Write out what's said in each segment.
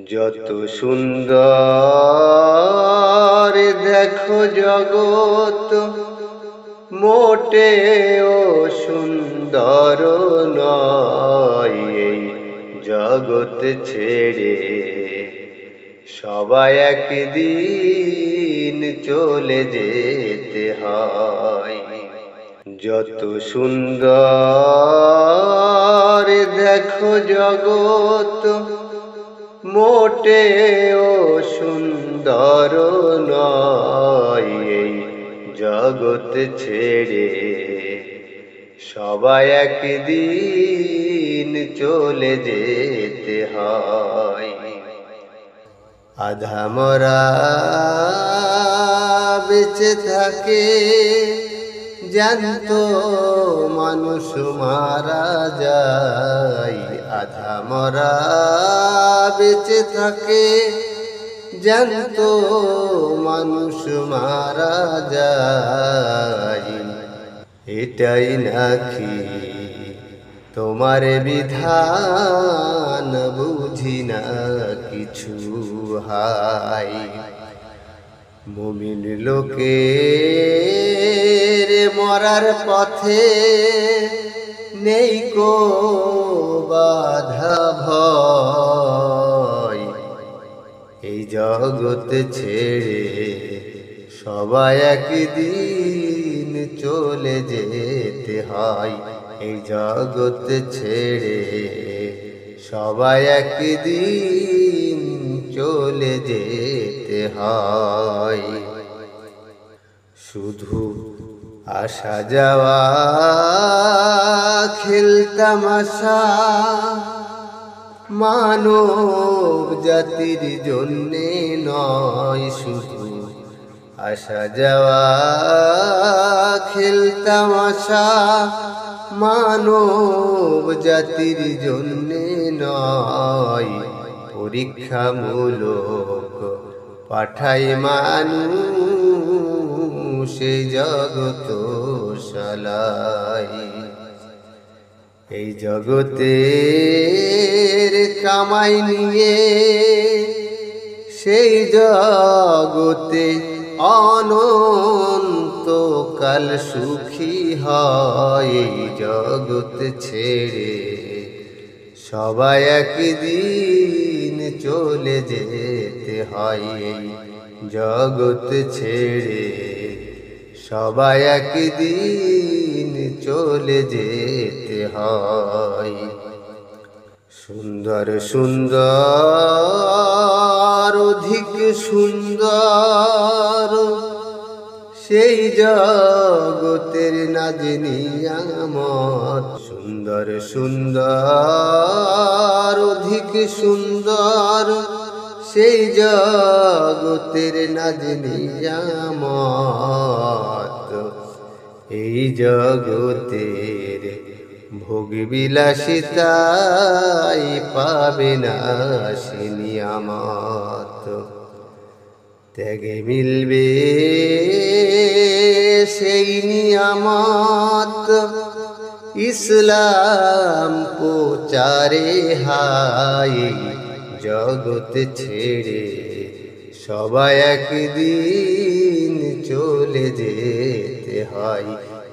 যত সুন্দর দেখো জগৎ, মোটেও সুন্দর নয় এই জগৎ ছেড়ে। সবাই একদিন চলে যেতে হয়। যত সুন্দর দেখো জগৎ, মোটেও সুন্দর নয় এই জগৎ ছেড়ে। সবাই একদিন চলে যেতে হয়। আধা মরা বেঁচে থাকে, জ্যান্ত মানুষ মারা যায়। আধা মরা বেঁচে থাকে, জ্যান্ত মানুষ মারা যায়। এটাই নাকি তোমার বিধান, বুঝি না কিছু হাই। মুমিন লোকের মরার পথে নেই কো বাধা ভয়। এই জগৎ ছেড়ে সবাই একদিন চলে যেতে হয়। এই জগৎ ছেড়ে সবাই একদিন চলে যেতে হয়। শুধু আসা যাওয়া খেলতামাশা মানব জাতির জন্যে নয়। শুধু আসা যাওয়া খেলতামাশা মানব জাতির জন্যে নয়। পরীক্ষামূলক পাঠাই মানুষ এই জগৎ শালাই। এই জগতের কামাই নিয়ে সেই জগতে অনন্তকাল সুখী হয়। এই জগৎ ছেড়ে সবাই একদিন চলে যেতে হয়। এই জগৎ ছেড়ে সবাই একদিন চলে যেতে হয়। সুন্দর সুন্দর অধিক সুন্দর সেই জগতের নাজ নিয়ামত। সুন্দর সুন্দর অধিক সুন্দর সেই জগতের নাজ নিয়ামত। এই জগতের ভোগ বিলাসিতাই পাবে না সে নিয়ামত। ত্যাগে মিলবে সেই নিয়ামত, ইসলাম প্রচারে হাই। জগৎ ছেড়ে সবাই একদিন চলে যেতে হয়।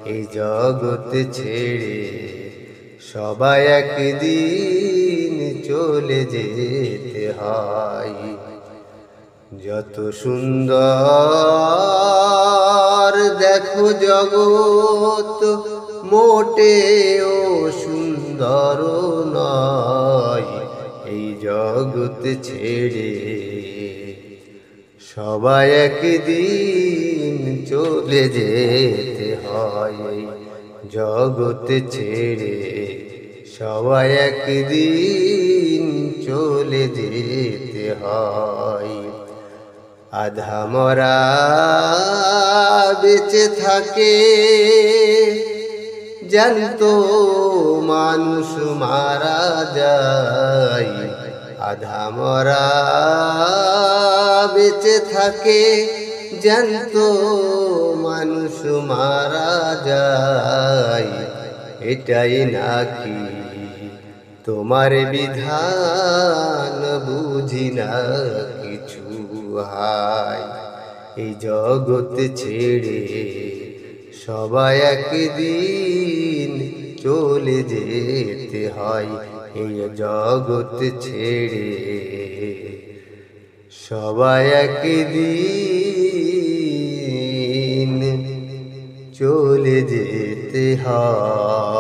এই জগৎ ছেড়ে সবাই একদিন চলে যেতে হয়। যত সুন্দর দেখো জগৎ, মোটেও সুন্দর নয় এই জগৎ ছেড়ে। সবাই একদিন চলে যেতে হয়। জগৎ ছেড়ে সবাই একদিন চলে যেতে হয়। আধা মরা বেঁচে থাকে, জ্যান্ত মানুষ মারা যায়। আধা মরা বেঁচে থাকে, জ্যান্ত মানুষ মারা যায়। এটাই নাকি তোমার বিধান বুঝি না কিছু হায়। এই জগৎ ছেড়ে সবাই একদিন চলে যেতে হয়। এই জগৎ ছেড়ে সবাই একদিন চলে যেতে হয়।